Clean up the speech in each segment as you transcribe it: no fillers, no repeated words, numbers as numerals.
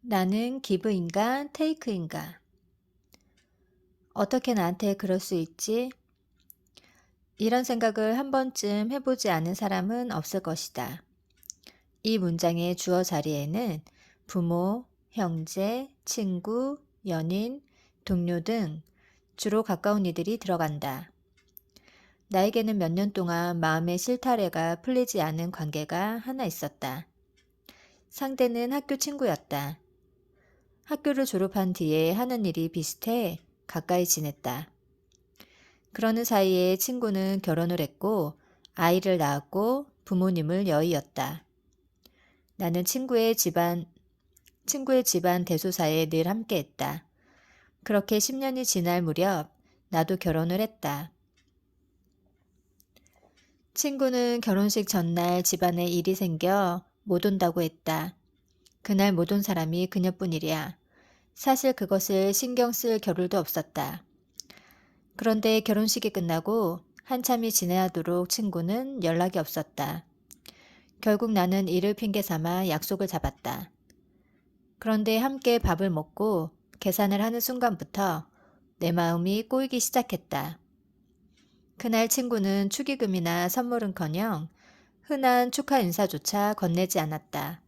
나는 기브인가 테이크인가? 어떻게 나한테 그럴 수 있지? 이런 생각을 한 번쯤 해보지 않은 사람은 없을 것이다. 이 문장의 주어 자리에는 부모, 형제, 친구, 연인, 동료 등 주로 가까운 이들이 들어간다. 나에게는 몇 년 동안 마음의 실타래가 풀리지 않은 관계가 하나 있었다. 상대는 학교 친구였다. 학교를 졸업한 뒤에 하는 일이 비슷해 가까이 지냈다. 그러는 사이에 친구는 결혼을 했고 아이를 낳았고 부모님을 여의었다. 나는 친구의 집안 대소사에 늘 함께했다. 그렇게 10년이 지날 무렵 나도 결혼을 했다. 친구는 결혼식 전날 집안에 일이 생겨 못 온다고 했다. 그날 못 온 사람이 그녀뿐이랴. 사실 그것을 신경 쓸 겨를도 없었다. 그런데 결혼식이 끝나고 한참이 지나도록 친구는 연락이 없었다. 결국 나는 이를 핑계 삼아 약속을 잡았다. 그런데 함께 밥을 먹고 계산을 하는 순간부터 내 마음이 꼬이기 시작했다. 그날 친구는 축의금이나 선물은커녕 흔한 축하 인사조차 건네지 않았다.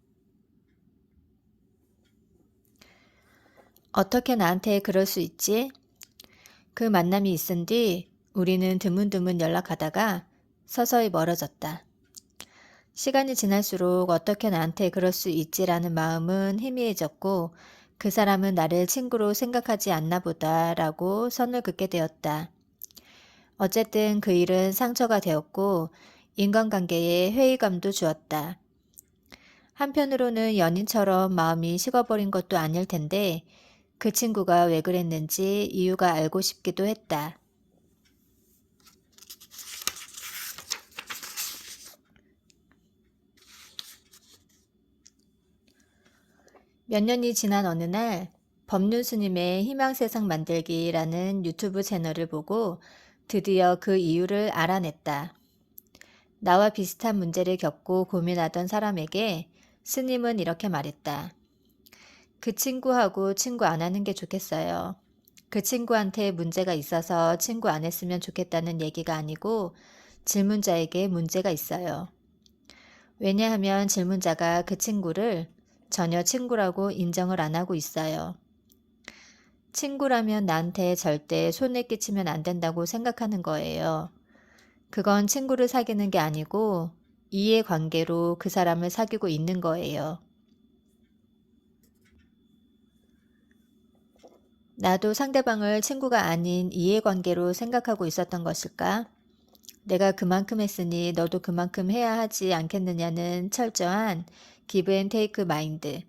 어떻게 나한테 그럴 수 있지? 그 만남이 있은 뒤 우리는 드문드문 연락하다가 서서히 멀어졌다. 시간이 지날수록 어떻게 나한테 그럴 수 있지라는 마음은 희미해졌고 그 사람은 나를 친구로 생각하지 않나 보다라고 선을 긋게 되었다. 어쨌든 그 일은 상처가 되었고 인간관계에 회의감도 주었다. 한편으로는 연인처럼 마음이 식어버린 것도 아닐 텐데 그 친구가 왜 그랬는지 이유가 알고 싶기도 했다. 몇 년이 지난 어느 날 법륜 스님의 희망세상 만들기라는 유튜브 채널을 보고 드디어 그 이유를 알아냈다. 나와 비슷한 문제를 겪고 고민하던 사람에게 스님은 이렇게 말했다. 그 친구하고 친구 안 하는 게 좋겠어요. 그 친구한테 문제가 있어서 친구 안 했으면 좋겠다는 얘기가 아니고 질문자에게 문제가 있어요. 왜냐하면 질문자가 그 친구를 전혀 친구라고 인정을 안 하고 있어요. 친구라면 나한테 절대 손해 끼치면 안 된다고 생각하는 거예요. 그건 친구를 사귀는 게 아니고 이해관계로 그 사람을 사귀고 있는 거예요. 나도 상대방을 친구가 아닌 이해관계로 생각하고 있었던 것일까? 내가 그만큼 했으니 너도 그만큼 해야 하지 않겠느냐는 철저한 기브 앤 테이크 마인드.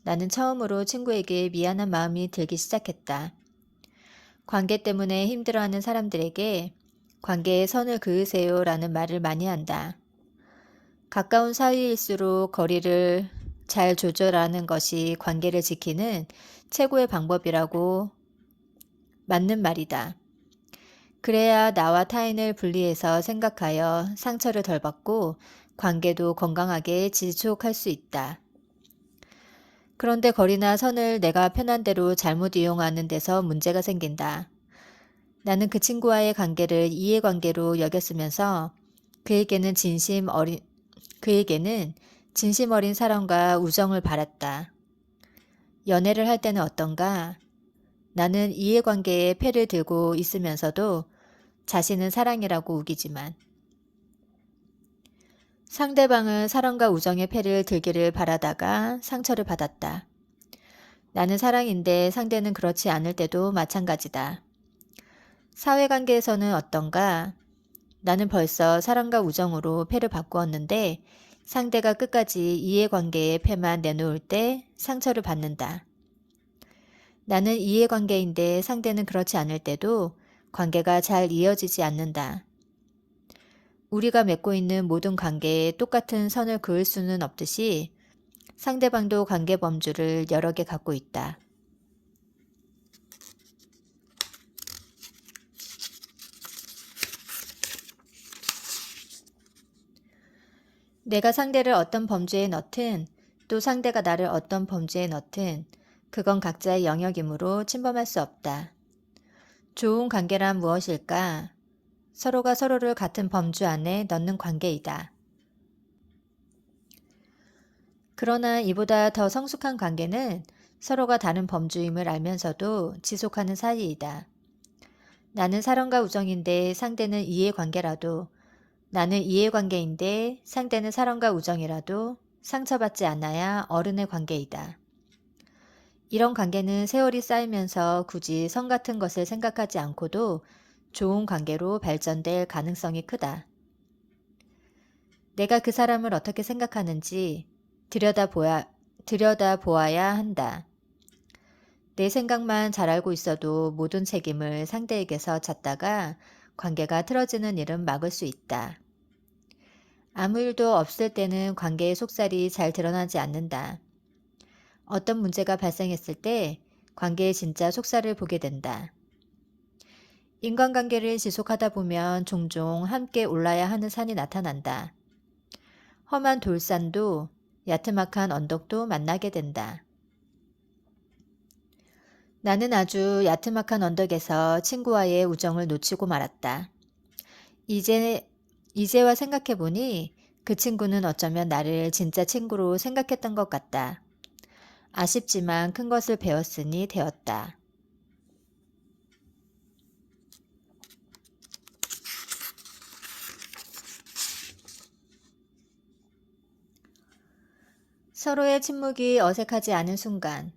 나는 처음으로 친구에게 미안한 마음이 들기 시작했다. 관계 때문에 힘들어하는 사람들에게 관계에 선을 그으세요 라는 말을 많이 한다. 가까운 사이일수록 거리를 잘 조절하는 것이 관계를 지키는 최고의 방법이라고 맞는 말이다. 그래야 나와 타인을 분리해서 생각하여 상처를 덜 받고 관계도 건강하게 지속할 수 있다. 그런데 거리나 선을 내가 편한 대로 잘못 이용하는 데서 문제가 생긴다. 나는 그 친구와의 관계를 이해관계로 여겼으면서 그에게는 진심 어린 사랑과 우정을 바랐다. 연애를 할 때는 어떤가? 나는 이해관계에 패를 들고 있으면서도 자신은 사랑이라고 우기지만 상대방은 사랑과 우정의 패를 들기를 바라다가 상처를 받았다. 나는 사랑인데 상대는 그렇지 않을 때도 마찬가지다. 사회관계에서는 어떤가? 나는 벌써 사랑과 우정으로 패를 바꾸었는데 상대가 끝까지 이해관계의 패만 내놓을 때 상처를 받는다. 나는 이해관계인데 상대는 그렇지 않을 때도 관계가 잘 이어지지 않는다. 우리가 맺고 있는 모든 관계에 똑같은 선을 그을 수는 없듯이 상대방도 관계 범주를 여러 개 갖고 있다. 내가 상대를 어떤 범주에 넣든 또 상대가 나를 어떤 범주에 넣든 그건 각자의 영역이므로 침범할 수 없다. 좋은 관계란 무엇일까? 서로가 서로를 같은 범주 안에 넣는 관계이다. 그러나 이보다 더 성숙한 관계는 서로가 다른 범주임을 알면서도 지속하는 사이이다. 나는 사랑과 우정인데 상대는 이해관계라도, 나는 이해관계인데 상대는 사랑과 우정이라도 상처받지 않아야 어른의 관계이다. 이런 관계는 세월이 쌓이면서 굳이 성 같은 것을 생각하지 않고도 좋은 관계로 발전될 가능성이 크다. 내가 그 사람을 어떻게 생각하는지 들여다보아야 한다. 내 생각만 잘 알고 있어도 모든 책임을 상대에게서 졌다가 관계가 틀어지는 일은 막을 수 있다. 아무 일도 없을 때는 관계의 속살이 잘 드러나지 않는다. 어떤 문제가 발생했을 때 관계의 진짜 속살을 보게 된다. 인간관계를 지속하다 보면 종종 함께 올라야 하는 산이 나타난다. 험한 돌산도 야트막한 언덕도 만나게 된다. 나는 아주 야트막한 언덕에서 친구와의 우정을 놓치고 말았다. 이제와 생각해보니 그 친구는 어쩌면 나를 진짜 친구로 생각했던 것 같다. 아쉽지만 큰 것을 배웠으니 되었다. 서로의 침묵이 어색하지 않은 순간,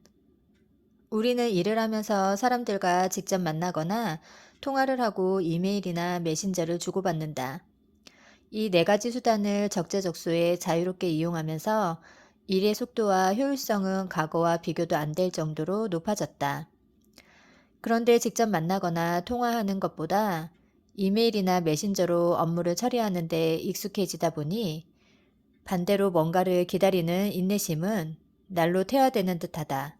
우리는 일을 하면서 사람들과 직접 만나거나 통화를 하고 이메일이나 메신저를 주고받는다. 이 네 가지 수단을 적재적소에 자유롭게 이용하면서 일의 속도와 효율성은 과거와 비교도 안 될 정도로 높아졌다. 그런데 직접 만나거나 통화하는 것보다 이메일이나 메신저로 업무를 처리하는 데 익숙해지다 보니 반대로 뭔가를 기다리는 인내심은 날로 퇴화되는 듯하다.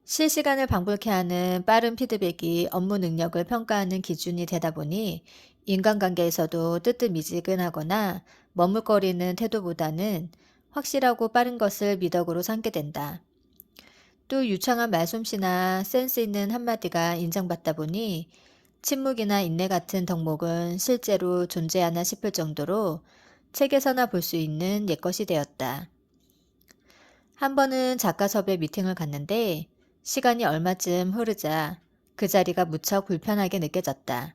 실시간을 방불케 하는 빠른 피드백이 업무 능력을 평가하는 기준이 되다 보니 인간관계에서도 뜨뜻미지근하거나 머뭇거리는 태도보다는 확실하고 빠른 것을 미덕으로 삼게 된다. 또 유창한 말솜씨나 센스 있는 한마디가 인정받다 보니 침묵이나 인내 같은 덕목은 실제로 존재하나 싶을 정도로 책에서나 볼 수 있는 옛것이 되었다. 한 번은 작가 섭외 미팅을 갔는데 시간이 얼마쯤 흐르자 그 자리가 무척 불편하게 느껴졌다.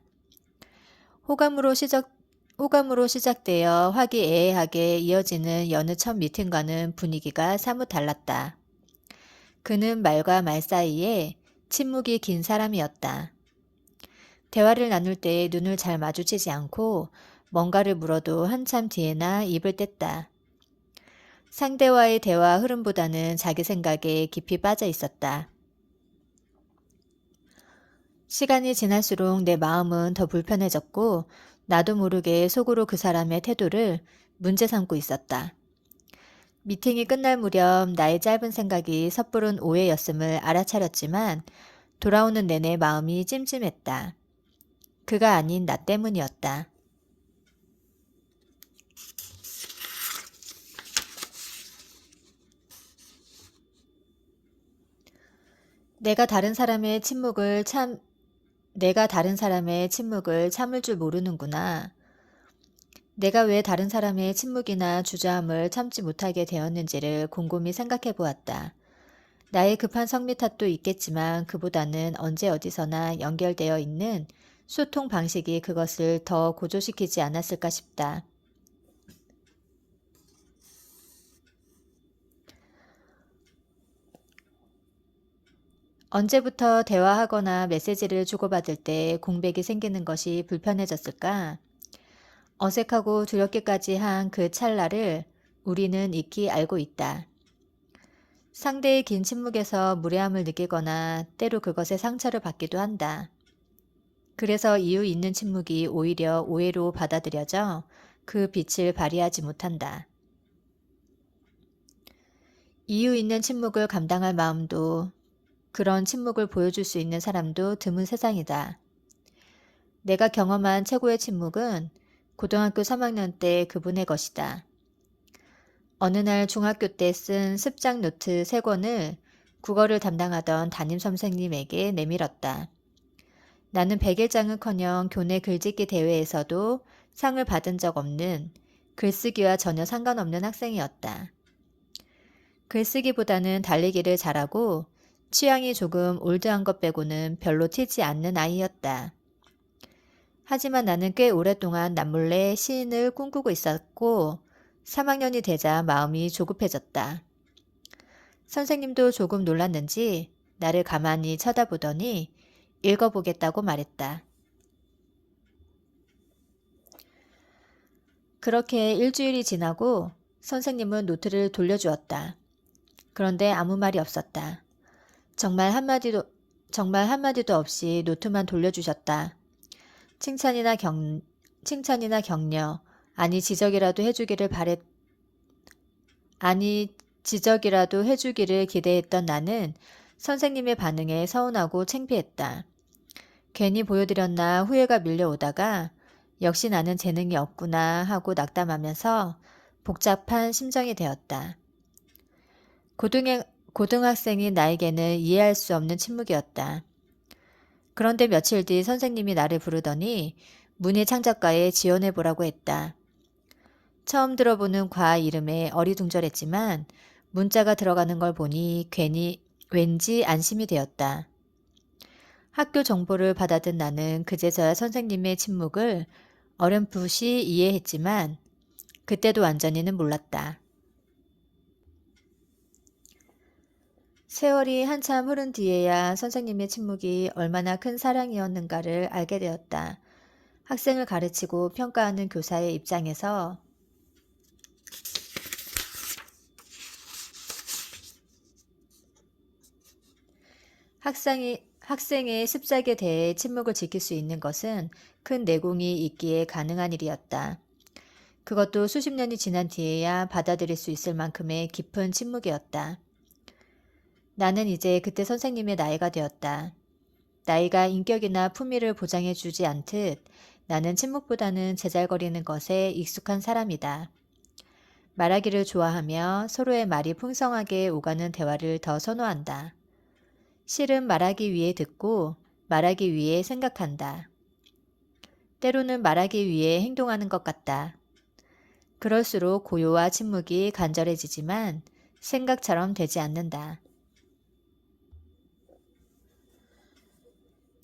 호감으로 시작되어 화기애애하게 이어지는 여느 첫 미팅과는 분위기가 사뭇 달랐다. 그는 말과 말 사이에 침묵이 긴 사람이었다. 대화를 나눌 때 눈을 잘 마주치지 않고 뭔가를 물어도 한참 뒤에나 입을 뗐다. 상대와의 대화 흐름보다는 자기 생각에 깊이 빠져 있었다. 시간이 지날수록 내 마음은 더 불편해졌고 나도 모르게 속으로 그 사람의 태도를 문제 삼고 있었다. 미팅이 끝날 무렵 나의 짧은 생각이 섣부른 오해였음을 알아차렸지만 돌아오는 내내 마음이 찜찜했다. 그가 아닌 나 때문이었다. 내가 다른 사람의 침묵을 참을 줄 모르는구나. 내가 왜 다른 사람의 침묵이나 주저함을 참지 못하게 되었는지를 곰곰이 생각해 보았다. 나의 급한 성미 탓도 있겠지만 그보다는 언제 어디서나 연결되어 있는 소통 방식이 그것을 더 고조시키지 않았을까 싶다. 언제부터 대화하거나 메시지를 주고받을 때 공백이 생기는 것이 불편해졌을까? 어색하고 두렵기까지 한 그 찰나를 우리는 익히 알고 있다. 상대의 긴 침묵에서 무례함을 느끼거나 때로 그것에 상처를 받기도 한다. 그래서 이유 있는 침묵이 오히려 오해로 받아들여져 그 빛을 발휘하지 못한다. 이유 있는 침묵을 감당할 마음도 그런 침묵을 보여줄 수 있는 사람도 드문 세상이다. 내가 경험한 최고의 침묵은 고등학교 3학년 때 그분의 것이다. 어느 날 중학교 때 쓴 습작 노트 3권을 국어를 담당하던 담임 선생님에게 내밀었다. 나는 100일장은커녕 교내 글짓기 대회에서도 상을 받은 적 없는 글쓰기와 전혀 상관없는 학생이었다. 글쓰기보다는 달리기를 잘하고 취향이 조금 올드한 것 빼고는 별로 튀지 않는 아이였다. 하지만 나는 꽤 오랫동안 남몰래 시인을 꿈꾸고 있었고 3학년이 되자 마음이 조급해졌다. 선생님도 조금 놀랐는지 나를 가만히 쳐다보더니 읽어보겠다고 말했다. 그렇게 일주일이 지나고 선생님은 노트를 돌려주었다. 그런데 아무 말이 없었다. 정말 한마디도 없이 노트만 돌려주셨다. 칭찬이나 격려, 지적이라도 해주기를 기대했던 나는 선생님의 반응에 서운하고 창피했다. 괜히 보여드렸나 후회가 밀려오다가 역시 나는 재능이 없구나 하고 낙담하면서 복잡한 심정이 되었다. 고등학생인 나에게는 이해할 수 없는 침묵이었다. 그런데 며칠 뒤 선생님이 나를 부르더니 문예창작과에 지원해보라고 했다. 처음 들어보는 과 이름에 어리둥절했지만 문자가 들어가는 걸 보니 왠지 안심이 되었다. 학교 정보를 받아든 나는 그제서야 선생님의 침묵을 어렴풋이 이해했지만 그때도 완전히는 몰랐다. 세월이 한참 흐른 뒤에야 선생님의 침묵이 얼마나 큰 사랑이었는가를 알게 되었다. 학생을 가르치고 평가하는 교사의 입장에서 학생의 습작에 대해 침묵을 지킬 수 있는 것은 큰 내공이 있기에 가능한 일이었다. 그것도 수십 년이 지난 뒤에야 받아들일 수 있을 만큼의 깊은 침묵이었다. 나는 이제 그때 선생님의 나이가 되었다. 나이가 인격이나 품위를 보장해 주지 않듯 나는 침묵보다는 제잘거리는 것에 익숙한 사람이다. 말하기를 좋아하며 서로의 말이 풍성하게 오가는 대화를 더 선호한다. 실은 말하기 위해 듣고 말하기 위해 생각한다. 때로는 말하기 위해 행동하는 것 같다. 그럴수록 고요와 침묵이 간절해지지만 생각처럼 되지 않는다.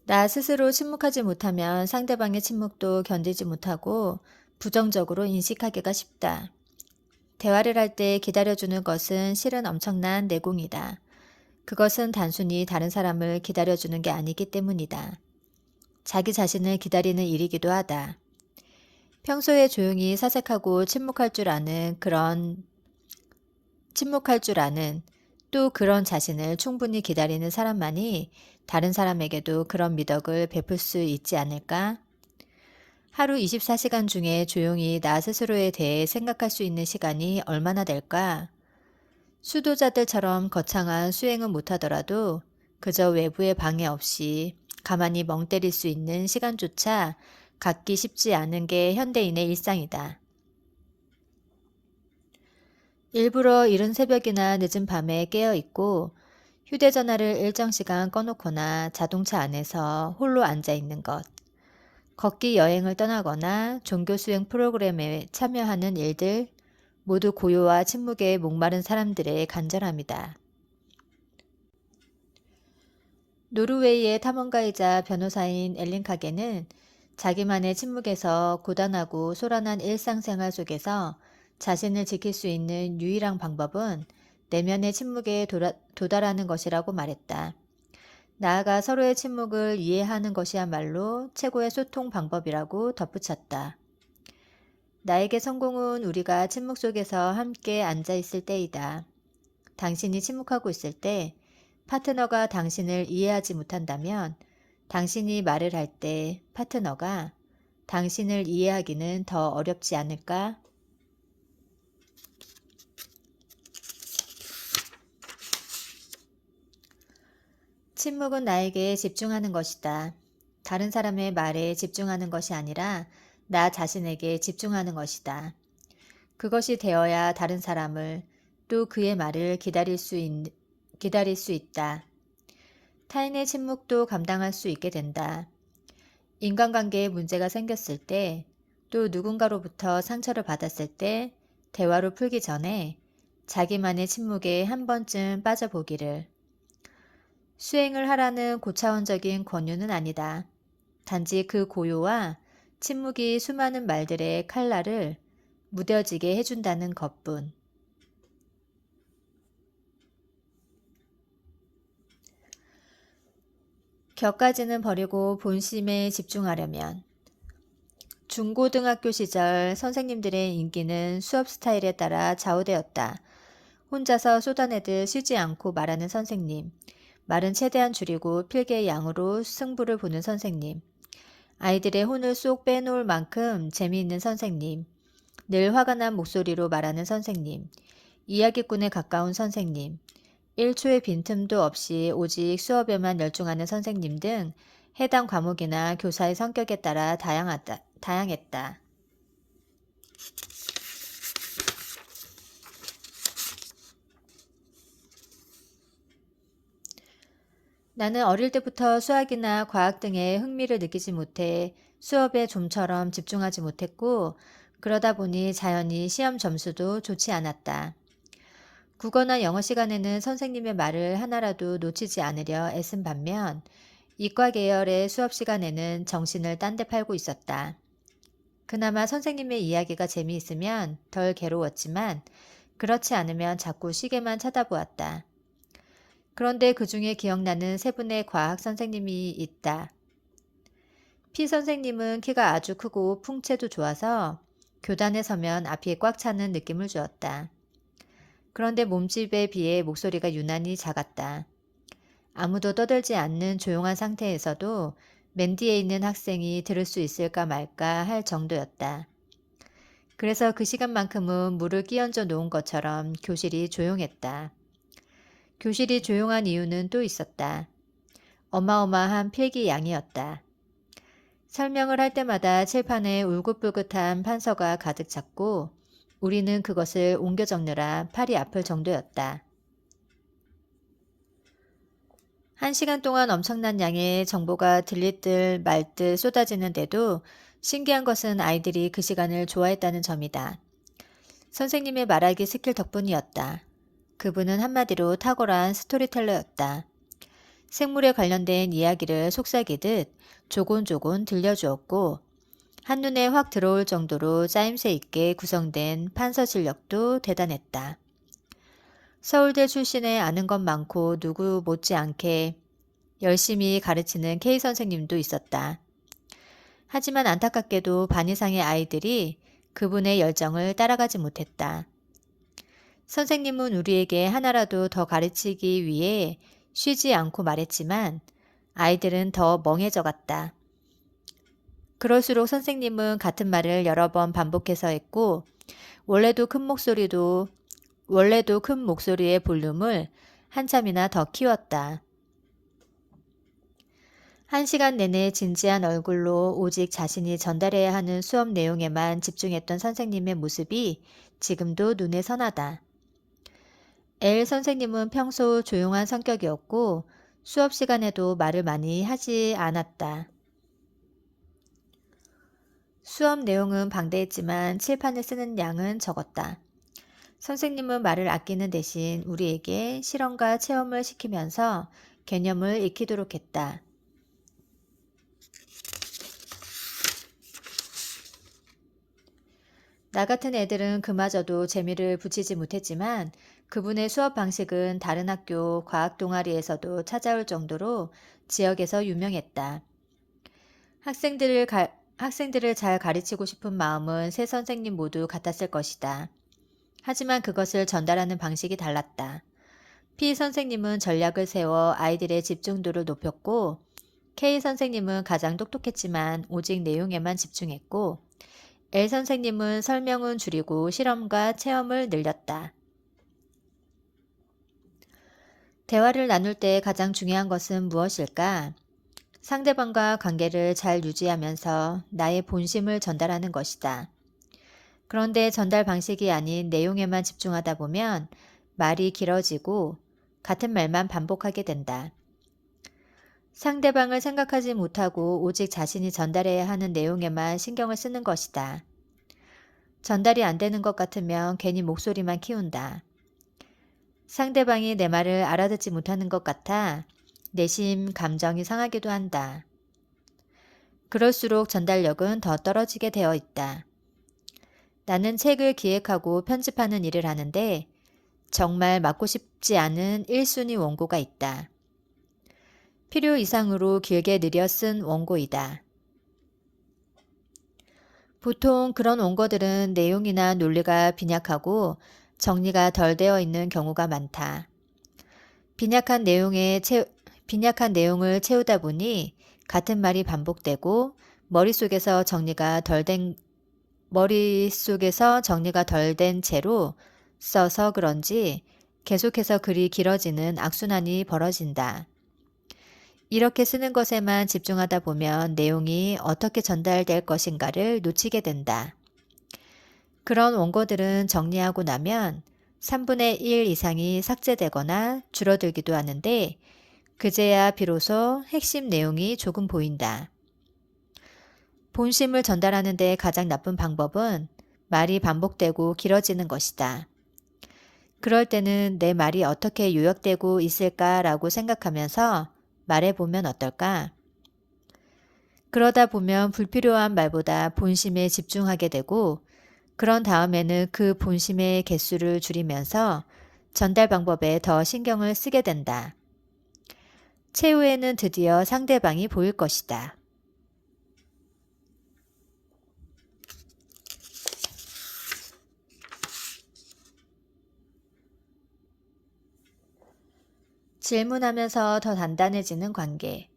나 스스로 침묵하지 못하면 상대방의 침묵도 견디지 못하고 부정적으로 인식하기가 쉽다. 대화를 할 때 기다려주는 것은 실은 엄청난 내공이다. 그것은 단순히 다른 사람을 기다려주는 게 아니기 때문이다. 자기 자신을 기다리는 일이기도 하다. 평소에 조용히 사색하고 침묵할 줄 아는 또 그런 자신을 충분히 기다리는 사람만이 다른 사람에게도 그런 미덕을 베풀 수 있지 않을까? 하루 24시간 중에 조용히 나 스스로에 대해 생각할 수 있는 시간이 얼마나 될까? 수도자들처럼 거창한 수행은 못하더라도 그저 외부의 방해 없이 가만히 멍 때릴 수 있는 시간조차 갖기 쉽지 않은 게 현대인의 일상이다. 일부러 이른 새벽이나 늦은 밤에 깨어있고 휴대전화를 일정 시간 꺼놓거나 자동차 안에서 홀로 앉아있는 것, 걷기 여행을 떠나거나 종교 수행 프로그램에 참여하는 일들, 모두 고요와 침묵에 목마른 사람들의 간절함이다. 노르웨이의 탐험가이자 변호사인 엘린 카게는 자기만의 침묵에서 고단하고 소란한 일상생활 속에서 자신을 지킬 수 있는 유일한 방법은 내면의 침묵에 도달하는 것이라고 말했다. 나아가 서로의 침묵을 이해하는 것이야말로 최고의 소통 방법이라고 덧붙였다. 나에게 성공은 우리가 침묵 속에서 함께 앉아 있을 때이다. 당신이 침묵하고 있을 때 파트너가 당신을 이해하지 못한다면 당신이 말을 할 때 파트너가 당신을 이해하기는 더 어렵지 않을까? 침묵은 나에게 집중하는 것이다. 다른 사람의 말에 집중하는 것이 아니라 나 자신에게 집중하는 것이다. 그것이 되어야 다른 사람을 또 그의 말을 기다릴 수 있다. 타인의 침묵도 감당할 수 있게 된다. 인간관계에 문제가 생겼을 때, 또 누군가로부터 상처를 받았을 때 대화로 풀기 전에 자기만의 침묵에 한 번쯤 빠져보기를. 수행을 하라는 고차원적인 권유는 아니다. 단지 그 고요와 침묵이 수많은 말들의 칼날을 무뎌지게 해준다는 것뿐. 격가지는 버리고 본심에 집중하려면. 중고등학교 시절 선생님들의 인기는 수업 스타일에 따라 좌우되었다. 혼자서 쏟아내듯 쉬지 않고 말하는 선생님. 말은 최대한 줄이고 필기의 양으로 승부를 보는 선생님. 아이들의 혼을 쏙 빼놓을 만큼 재미있는 선생님. 늘 화가 난 목소리로 말하는 선생님. 이야기꾼에 가까운 선생님. 1초의 빈틈도 없이 오직 수업에만 열중하는 선생님 등 해당 과목이나 교사의 성격에 따라 다양했다. 나는 어릴 때부터 수학이나 과학 등에 흥미를 느끼지 못해 수업에 좀처럼 집중하지 못했고, 그러다 보니 자연히 시험 점수도 좋지 않았다. 국어나 영어 시간에는 선생님의 말을 하나라도 놓치지 않으려 애쓴 반면, 이과 계열의 수업 시간에는 정신을 딴 데 팔고 있었다. 그나마 선생님의 이야기가 재미있으면 덜 괴로웠지만, 그렇지 않으면 자꾸 시계만 쳐다보았다. 그런데 그 중에 기억나는 세 분의 과학 선생님이 있다. 피 선생님은 키가 아주 크고 풍채도 좋아서 교단에 서면 앞이 꽉 차는 느낌을 주었다. 그런데 몸집에 비해 목소리가 유난히 작았다. 아무도 떠들지 않는 조용한 상태에서도 맨 뒤에 있는 학생이 들을 수 있을까 말까 할 정도였다. 그래서 그 시간만큼은 물을 끼얹어 놓은 것처럼 교실이 조용했다. 교실이 조용한 이유는 또 있었다. 어마어마한 필기 양이었다. 설명을 할 때마다 칠판에 울긋불긋한 판서가 가득 찼고 우리는 그것을 옮겨 적느라 팔이 아플 정도였다. 1시간 동안 엄청난 양의 정보가 들리듯 말듯 쏟아지는데도 신기한 것은 아이들이 그 시간을 좋아했다는 점이다. 선생님의 말하기 스킬 덕분이었다. 그분은 한마디로 탁월한 스토리텔러였다. 생물에 관련된 이야기를 속삭이듯 조곤조곤 들려주었고 한눈에 확 들어올 정도로 짜임새 있게 구성된 판서 실력도 대단했다. 서울대 출신에 아는 것 많고 누구 못지않게 열심히 가르치는 K 선생님도 있었다. 하지만 안타깝게도 반 이상의 아이들이 그분의 열정을 따라가지 못했다. 선생님은 우리에게 하나라도 더 가르치기 위해 쉬지 않고 말했지만 아이들은 더 멍해져 갔다. 그럴수록 선생님은 같은 말을 여러 번 반복해서 했고 원래도 큰 목소리의 볼륨을 한참이나 더 키웠다. 1시간 내내 진지한 얼굴로 오직 자신이 전달해야 하는 수업 내용에만 집중했던 선생님의 모습이 지금도 눈에 선하다. L 선생님은 평소 조용한 성격이었고 수업 시간에도 말을 많이 하지 않았다. 수업 내용은 방대했지만 칠판을 쓰는 양은 적었다. 선생님은 말을 아끼는 대신 우리에게 실험과 체험을 시키면서 개념을 익히도록 했다. 나 같은 애들은 그마저도 재미를 붙이지 못했지만 그분의 수업 방식은 다른 학교 과학 동아리에서도 찾아올 정도로 지역에서 유명했다. 학생들을 잘 가르치고 싶은 마음은 세 선생님 모두 같았을 것이다. 하지만 그것을 전달하는 방식이 달랐다. P 선생님은 전략을 세워 아이들의 집중도를 높였고 K 선생님은 가장 똑똑했지만 오직 내용에만 집중했고 L 선생님은 설명은 줄이고 실험과 체험을 늘렸다. 대화를 나눌 때 가장 중요한 것은 무엇일까? 상대방과 관계를 잘 유지하면서 나의 본심을 전달하는 것이다. 그런데 전달 방식이 아닌 내용에만 집중하다 보면 말이 길어지고 같은 말만 반복하게 된다. 상대방을 생각하지 못하고 오직 자신이 전달해야 하는 내용에만 신경을 쓰는 것이다. 전달이 안 되는 것 같으면 괜히 목소리만 키운다. 상대방이 내 말을 알아듣지 못하는 것 같아 내심 감정이 상하기도 한다. 그럴수록 전달력은 더 떨어지게 되어 있다. 나는 책을 기획하고 편집하는 일을 하는데 정말 맡고 싶지 않은 1순위 원고가 있다. 필요 이상으로 길게 느려 쓴 원고이다. 보통 그런 원고들은 내용이나 논리가 빈약하고 정리가 덜 되어 있는 경우가 많다. 빈약한 내용을 채우다 보니 같은 말이 반복되고 머릿속에서 정리가 덜 된 채로 써서 그런지 계속해서 글이 길어지는 악순환이 벌어진다. 이렇게 쓰는 것에만 집중하다 보면 내용이 어떻게 전달될 것인가를 놓치게 된다. 그런 원고들은 정리하고 나면 3분의 1 이상이 삭제되거나 줄어들기도 하는데 그제야 비로소 핵심 내용이 조금 보인다. 본심을 전달하는 데 가장 나쁜 방법은 말이 반복되고 길어지는 것이다. 그럴 때는 내 말이 어떻게 요약되고 있을까라고 생각하면서 말해보면 어떨까? 그러다 보면 불필요한 말보다 본심에 집중하게 되고 그런 다음에는 그 본심의 개수를 줄이면서 전달 방법에 더 신경을 쓰게 된다. 최후에는 드디어 상대방이 보일 것이다. 질문하면서 더 단단해지는 관계.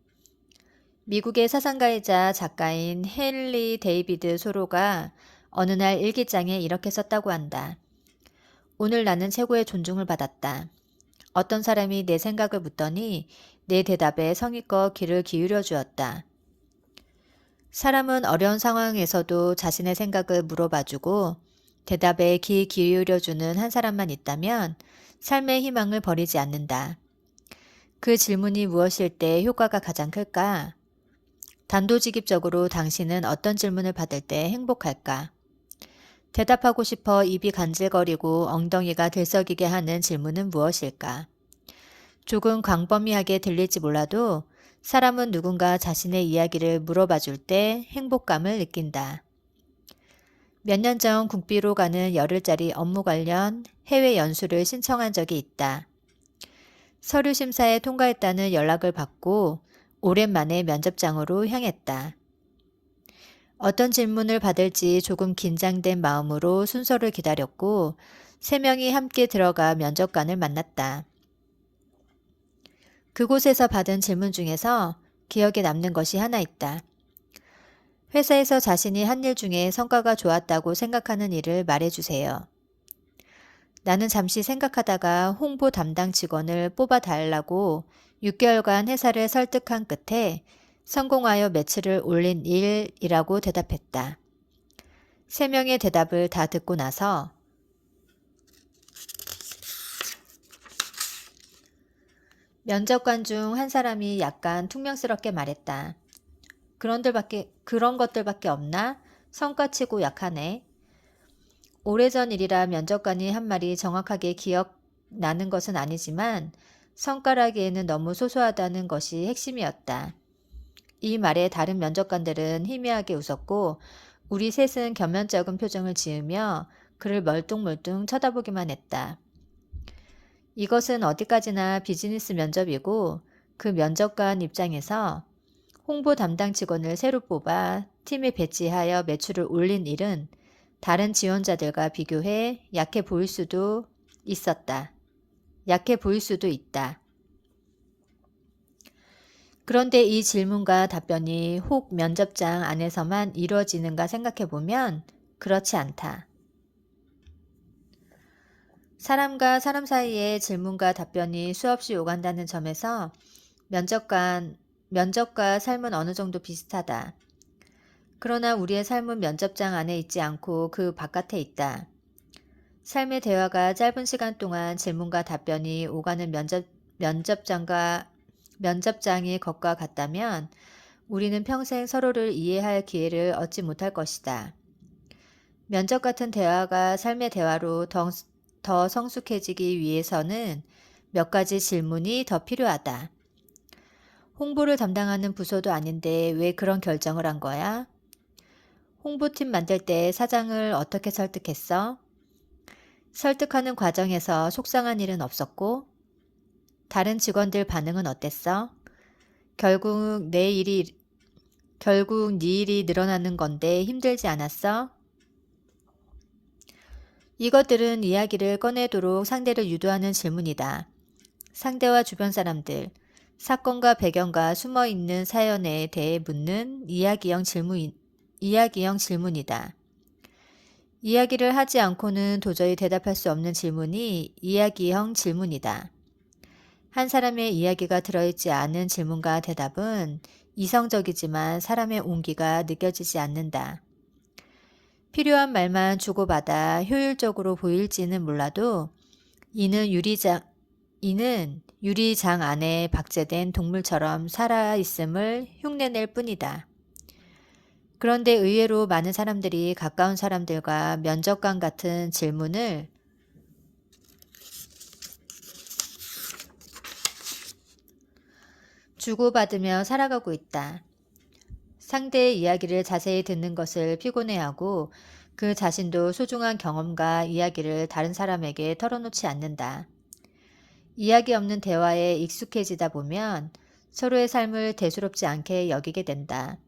미국의 사상가이자 작가인 헨리 데이비드 소로가 어느 날 일기장에 이렇게 썼다고 한다. 오늘 나는 최고의 존중을 받았다. 어떤 사람이 내 생각을 묻더니 내 대답에 성의껏 귀를 기울여 주었다. 사람은 어려운 상황에서도 자신의 생각을 물어봐주고 대답에 귀 기울여주는 한 사람만 있다면 삶의 희망을 버리지 않는다. 그 질문이 무엇일 때 효과가 가장 클까? 단도직입적으로 당신은 어떤 질문을 받을 때 행복할까? 대답하고 싶어 입이 간질거리고 엉덩이가 들썩이게 하는 질문은 무엇일까? 조금 광범위하게 들릴지 몰라도 사람은 누군가 자신의 이야기를 물어봐 줄 때 행복감을 느낀다. 몇 년 전 국비로 가는 열흘짜리 업무 관련 해외 연수를 신청한 적이 있다. 서류 심사에 통과했다는 연락을 받고 오랜만에 면접장으로 향했다. 어떤 질문을 받을지 조금 긴장된 마음으로 순서를 기다렸고 3명이 함께 들어가 면접관을 만났다. 그곳에서 받은 질문 중에서 기억에 남는 것이 하나 있다. 회사에서 자신이 한 일 중에 성과가 좋았다고 생각하는 일을 말해주세요. 나는 잠시 생각하다가 홍보 담당 직원을 뽑아달라고 6개월간 회사를 설득한 끝에 성공하여 매출을 올린 일이라고 대답했다. 3명의 대답을 다 듣고 나서 면접관 중 한 사람이 약간 퉁명스럽게 말했다. 그런 것들밖에 없나? 성과치고 약하네. 오래전 일이라 면접관이 한 말이 정확하게 기억나는 것은 아니지만 성과라기에는 너무 소소하다는 것이 핵심이었다. 이 말에 다른 면접관들은 희미하게 웃었고 우리 셋은 겸연쩍은 표정을 지으며 그를 멀뚱멀뚱 쳐다보기만 했다. 이것은 어디까지나 비즈니스 면접이고 그 면접관 입장에서 홍보 담당 직원을 새로 뽑아 팀에 배치하여 매출을 올린 일은 다른 지원자들과 비교해 약해 보일 수도 있다. 그런데 이 질문과 답변이 혹 면접장 안에서만 이루어지는가 생각해보면 그렇지 않다. 사람과 사람 사이에 질문과 답변이 수없이 오간다는 점에서 면접관이 면접과 삶은 어느 정도 비슷하다. 그러나 우리의 삶은 면접장 안에 있지 않고 그 바깥에 있다. 삶의 대화가 짧은 시간 동안 질문과 답변이 오가는 면접장이 것과 같다면 우리는 평생 서로를 이해할 기회를 얻지 못할 것이다. 면접 같은 대화가 삶의 대화로 더 성숙해지기 위해서는 몇 가지 질문이 더 필요하다. 홍보를 담당하는 부서도 아닌데 왜 그런 결정을 한 거야? 홍보팀 만들 때 사장을 어떻게 설득했어? 설득하는 과정에서 속상한 일은 없었고, 다른 직원들 반응은 어땠어? 결국 네 일이 늘어나는 건데 힘들지 않았어? 이것들은 이야기를 꺼내도록 상대를 유도하는 질문이다. 상대와 주변 사람들, 사건과 배경과 숨어있는 사연에 대해 묻는 이야기형 질문이다. 이야기를 하지 않고는 도저히 대답할 수 없는 질문이 이야기형 질문이다. 한 사람의 이야기가 들어있지 않은 질문과 대답은 이성적이지만 사람의 온기가 느껴지지 않는다. 필요한 말만 주고받아 효율적으로 보일지는 몰라도 이는 유리장 안에 박제된 동물처럼 살아있음을 흉내낼 뿐이다. 그런데 의외로 많은 사람들이 가까운 사람들과 면접관 같은 질문을 주고받으며 살아가고 있다. 상대의 이야기를 자세히 듣는 것을 피곤해하고 그 자신도 소중한 경험과 이야기를 다른 사람에게 털어놓지 않는다. 이야기 없는 대화에 익숙해지다 보면 서로의 삶을 대수롭지 않게 여기게 된다.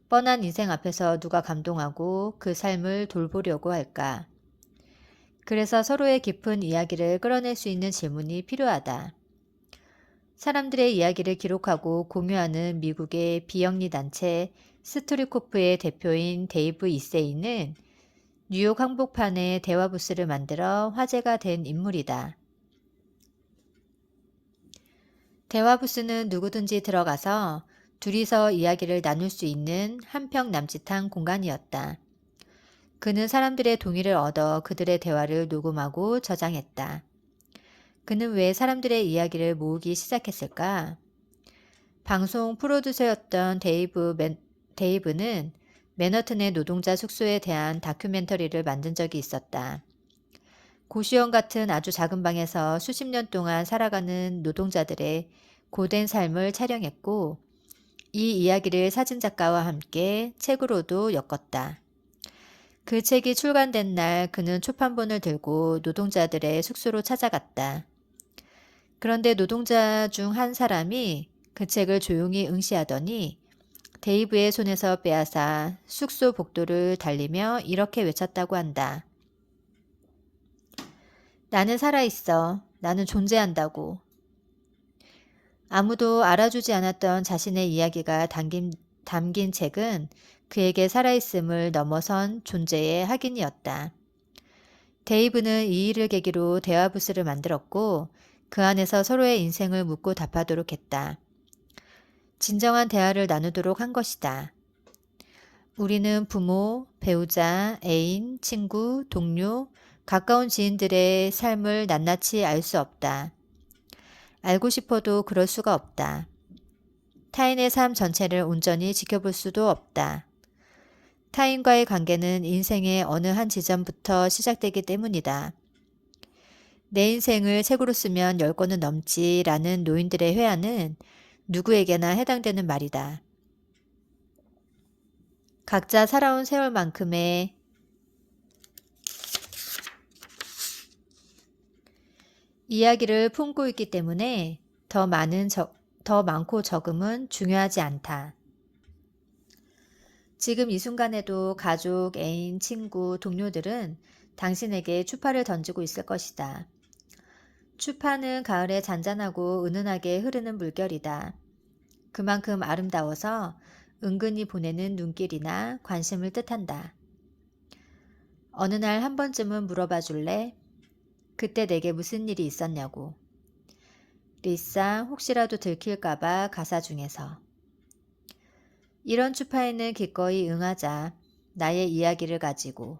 뻔한 인생 앞에서 누가 감동하고 그 삶을 돌보려고 할까? 그래서 서로의 깊은 이야기를 끌어낼 수 있는 질문이 필요하다. 사람들의 이야기를 기록하고 공유하는 미국의 비영리 단체 스토리코프의 대표인 데이브 이세이는 뉴욕 한복판에 대화 부스를 만들어 화제가 된 인물이다. 대화 부스는 누구든지 들어가서 둘이서 이야기를 나눌 수 있는 한평 남짓한 공간이었다. 그는 사람들의 동의를 얻어 그들의 대화를 녹음하고 저장했다. 그는 왜 사람들의 이야기를 모으기 시작했을까? 방송 프로듀서였던 데이브는 맨허튼의 노동자 숙소에 대한 다큐멘터리를 만든 적이 있었다. 고시원 같은 아주 작은 방에서 수십 년 동안 살아가는 노동자들의 고된 삶을 촬영했고 이 이야기를 사진작가와 함께 책으로도 엮었다. 그 책이 출간된 날 그는 초판본을 들고 노동자들의 숙소로 찾아갔다. 그런데 노동자 중 한 사람이 그 책을 조용히 응시하더니 데이브의 손에서 빼앗아 숙소 복도를 달리며 이렇게 외쳤다고 한다. 나는 살아있어. 나는 존재한다고. 아무도 알아주지 않았던 자신의 이야기가 담긴 책은 그에게 살아있음을 넘어선 존재의 확인이었다. 데이브는 이 일을 계기로 대화부스를 만들었고 그 안에서 서로의 인생을 묻고 답하도록 했다. 진정한 대화를 나누도록 한 것이다. 우리는 부모, 배우자, 애인, 친구, 동료, 가까운 지인들의 삶을 낱낱이 알 수 없다. 알고 싶어도 그럴 수가 없다. 타인의 삶 전체를 온전히 지켜볼 수도 없다. 타인과의 관계는 인생의 어느 한 지점부터 시작되기 때문이다. 내 인생을 책으로 쓰면 10권은 넘지라는 노인들의 회화는 누구에게나 해당되는 말이다. 각자 살아온 세월만큼의 이야기를 품고 있기 때문에 더 많고 적음은 중요하지 않다. 지금 이 순간에도 가족, 애인, 친구, 동료들은 당신에게 추파를 던지고 있을 것이다. 추파는 가을에 잔잔하고 은은하게 흐르는 물결이다. 그만큼 아름다워서 은근히 보내는 눈길이나 관심을 뜻한다. 어느 날 한 번쯤은 물어봐 줄래? 그때 내게 무슨 일이 있었냐고. 리사, 혹시라도 들킬까봐 가사 중에서. 이런 추파에는 기꺼이 응하자. 나의 이야기를 가지고.